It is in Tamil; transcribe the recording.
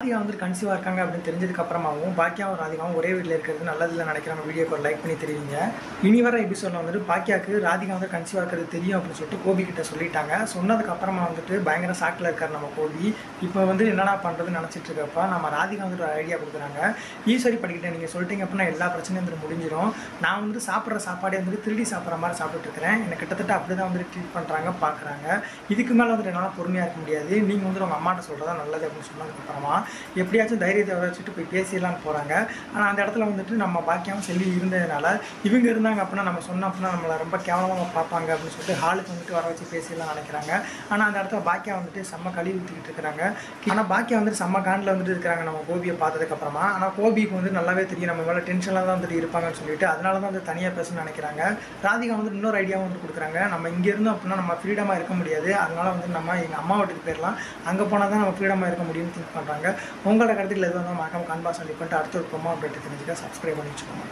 ராதிகா வந்து கன்சீவா இருக்காங்க அப்படின்னு தெரிஞ்சதுக்கு அப்புறமாவும் பாக்கியாவும் ராதிகாவும் ஒரே வீட்டில் இருக்கிறது நல்லதில்லை நினைக்கிறவங்க வீடியோக்கு ஒரு லைக் பண்ணி தெரிவிங்க. இனி வர எபிசோடில் வந்துட்டு பாக்கியாவுக்கு ராதிகா வந்து கன்சீவா இருக்கிறது தெரியும் அப்படின்னு சொல்லிட்டு கோபி கிட்ட சொல்லிட்டாங்க. சொன்னதுக்கு அப்புறமா வந்துட்டு பயங்கர ஷாக்கில் இருக்கார் நம்ம கோபி. இப்போ வந்து என்னடா பண்ணுறதுன்னு நினச்சிட்டு இருக்கப்ப நம்ம ராதிகா வந்துட்டு ஒரு ஐடியா கொடுக்குறாங்க. ஈஸ்வரி படிக்கிட்ட நீங்கள் சொல்லிட்டீங்க அப்படின்னா எல்லா பிரச்சனையும் வந்துட்டு முடிஞ்சிடும். நான் வந்து சாப்பிட்ற சாப்பாடே வந்துட்டு திருடி சாப்பிட்ற மாதிரி சாப்பிட்டுட்டு இருக்கிறேன். எனக்கு கிட்டத்தட்ட அப்படி தான் வந்துட்டு ட்ரீட் பண்ணுறாங்க பார்க்குறாங்க. இதுக்கு மேலே வந்துட்டு என்னால் பொறுமையாக இருக்க முடியாது. நீங்கள் வந்து உங்கள் அம்மாட்ட சொல்கிறதா நல்லது அப்படின்னு சொன்னதுக்கப்புறமா எப்படியாச்சும் தைரியத்தை வச்சுட்டு போய் பேசிடலான்னு போகிறாங்க. ஆனால் அந்த இடத்துல வந்துட்டு நம்ம பாக்கியாவும் செல்வி இருந்ததுனால இவங்க இருந்தாங்க அப்படின்னா நம்ம சொன்னோம் அப்படின்னா நம்மளை ரொம்ப கேவலமாக பார்ப்பாங்க அப்படின்னு சொல்லிட்டு ஹாலுக்கு வந்துட்டு வர வச்சு பேசிடலாம் நினைக்கிறாங்க. ஆனால் அந்த இடத்துல பாக்கியா வந்துட்டு செம்ம கழுவி ஊற்றிக்கிட்டு இருக்கிறாங்க. ஆனால் பாக்கியா வந்துட்டு செம்ம காண்டில் வந்துட்டு இருக்கிறாங்க நம்ம கோபியை பார்த்ததுக்கப்புறமா. ஆனால் கோபிக்கு வந்து நல்லாவே தெரியும் நம்ம மேலே டென்ஷனில் தான் வந்துட்டு இருப்பாங்கன்னு சொல்லிட்டு அதனால தான் வந்து தனியாக பேசணும்னு நினைக்கிறாங்க. ராதிகா வந்துட்டு இன்னொரு ஐடியாவும் வந்து கொடுக்குறாங்க. நம்ம இங்கே இருந்தோம் அப்படின்னா நம்ம ஃப்ரீடமாக இருக்க முடியாது. அதனால வந்து நம்ம எங்கள் அம்மா வீட்டுக்கு போயிடலாம். அங்கே போனால் தான் நம்ம ஃப்ரீடமாக இருக்க முடியும்னு திங்க் பண்ணுறாங்க. உங்களோட கருத்துக்கள் எதுவும் மறக்காம கான்பாஸ் பண்ணி பண்ணிட்டு அடுத்த ஒரு ப்ரோமோ அப்டேட் தெரிஞ்சுக்க சப்ஸ்கிரைப் பண்ணி வச்சுக்கோங்க.